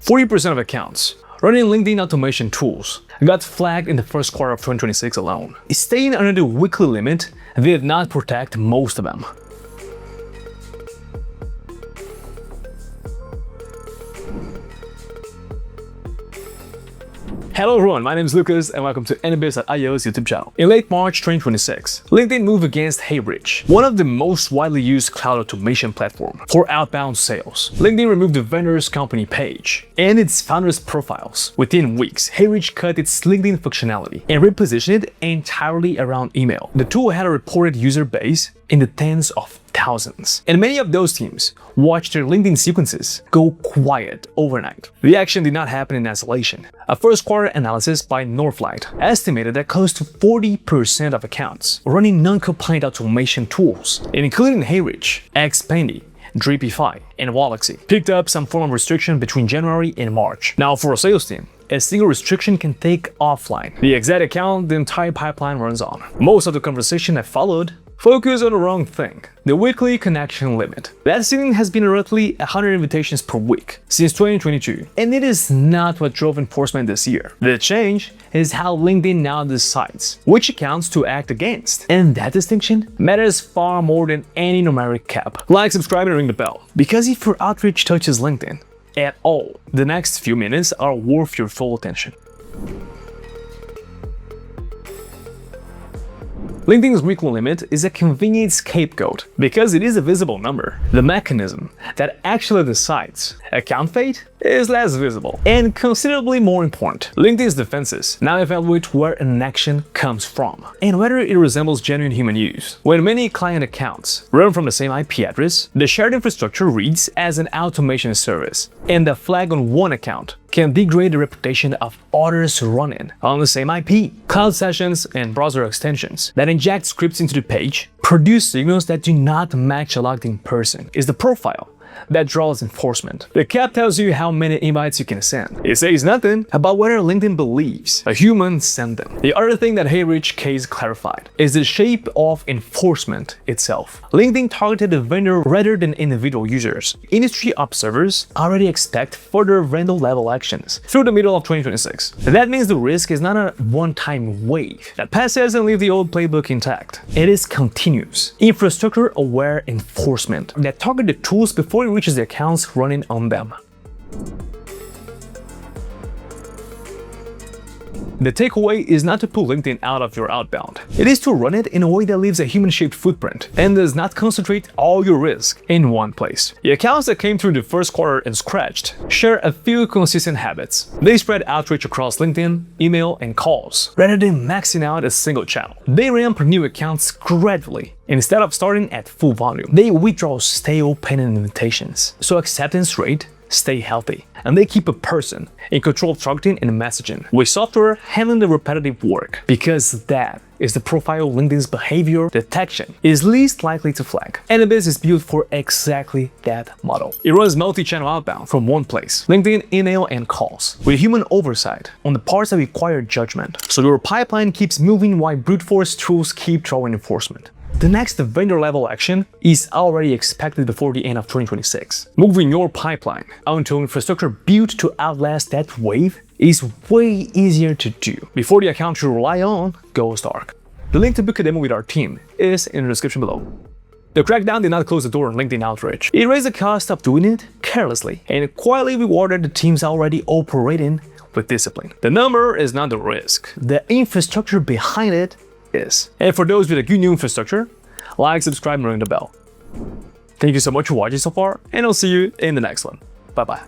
40% of accounts running LinkedIn automation tools got flagged in the first quarter of 2026 alone. Staying under the weekly limit did not protect most of them. Hello everyone, my name is Lucas and welcome to AnyBiz.io's YouTube channel. In late March 2026, LinkedIn moved against Haybridge, one of the most widely used cloud automation platforms for outbound sales. LinkedIn removed the vendor's company page and its founders' profiles. Within weeks, Haybridge cut its LinkedIn functionality and repositioned it entirely around email. The tool had a reported user base in the tens of thousands, and many of those teams watched their LinkedIn sequences go quiet overnight. The action did not happen in isolation. A first quarter analysis by Northlight estimated that close to 40% of accounts running non-compliant automation tools, including Haybridge, Xpandy, Dripify, and Walaxy, picked up some form of restriction between January and March. Now, for a sales team, a single restriction can take offline the exact account the entire pipeline runs on. Most of the conversation that followed focused on the wrong thing: the weekly connection limit. That ceiling has been roughly 100 invitations per week since 2022, and it is not what drove enforcement this year. The change is how LinkedIn now decides which accounts to act against, and that distinction matters far more than any numeric cap. Like, subscribe, and ring the bell, because if your outreach touches LinkedIn at all, the next few minutes are worth your full attention. LinkedIn's weekly limit is a convenient scapegoat because it is a visible number. The mechanism that actually decides account fate is less visible and considerably more important. LinkedIn's defenses now evaluate where an action comes from and whether it resembles genuine human use. When many client accounts run from the same IP address, the shared infrastructure reads as an automation service, and the flag on one account can degrade the reputation of others running on the same IP. Cloud sessions and browser extensions that inject scripts into the page produce signals that do not match a logged-in person. Is the profile that draws enforcement. The cap tells you how many invites you can send. It says nothing about whether LinkedIn believes a human sent them. The other thing that Haybridge case clarified is the shape of enforcement itself. LinkedIn targeted the vendor rather than individual users. Industry observers already expect further vendor-level actions through the middle of 2026. That means the risk is not a one-time wave that passes and leaves the old playbook intact. It is continuous, infrastructure-aware enforcement that targets the tools before it reaches the accounts running on them. The takeaway is not to pull LinkedIn out of your outbound. It is to run it in a way that leaves a human-shaped footprint and does not concentrate all your risk in one place. The accounts that came through the first quarter and scratched share a few consistent habits. They spread outreach across LinkedIn, email, and calls, rather than maxing out a single channel. They ramp new accounts gradually. Instead of starting at full volume, they withdraw stale pending invitations, so acceptance rate stay healthy, and they keep a person in control of targeting and messaging, with software handling the repetitive work, because that is the profile LinkedIn's behavior detection is least likely to flag. AnyBiz is built for exactly that model. It runs multi-channel outbound from one place: LinkedIn, email, and calls, with human oversight on the parts that require judgment, so your pipeline keeps moving while brute force tools keep throwing enforcement. The next vendor-level action is already expected before the end of 2026. Moving your pipeline onto infrastructure built to outlast that wave is way easier to do before the account you rely on goes dark. The link to book a demo with our team is in the description below. The crackdown did not close the door on LinkedIn outreach. It raised the cost of doing it carelessly and quietly rewarded the teams already operating with discipline. The number is not the risk. The infrastructure behind it is. And for those with a good new infrastructure, like, subscribe, and ring the bell. Thank you so much for watching so far, and I'll see you in the next one. Bye bye.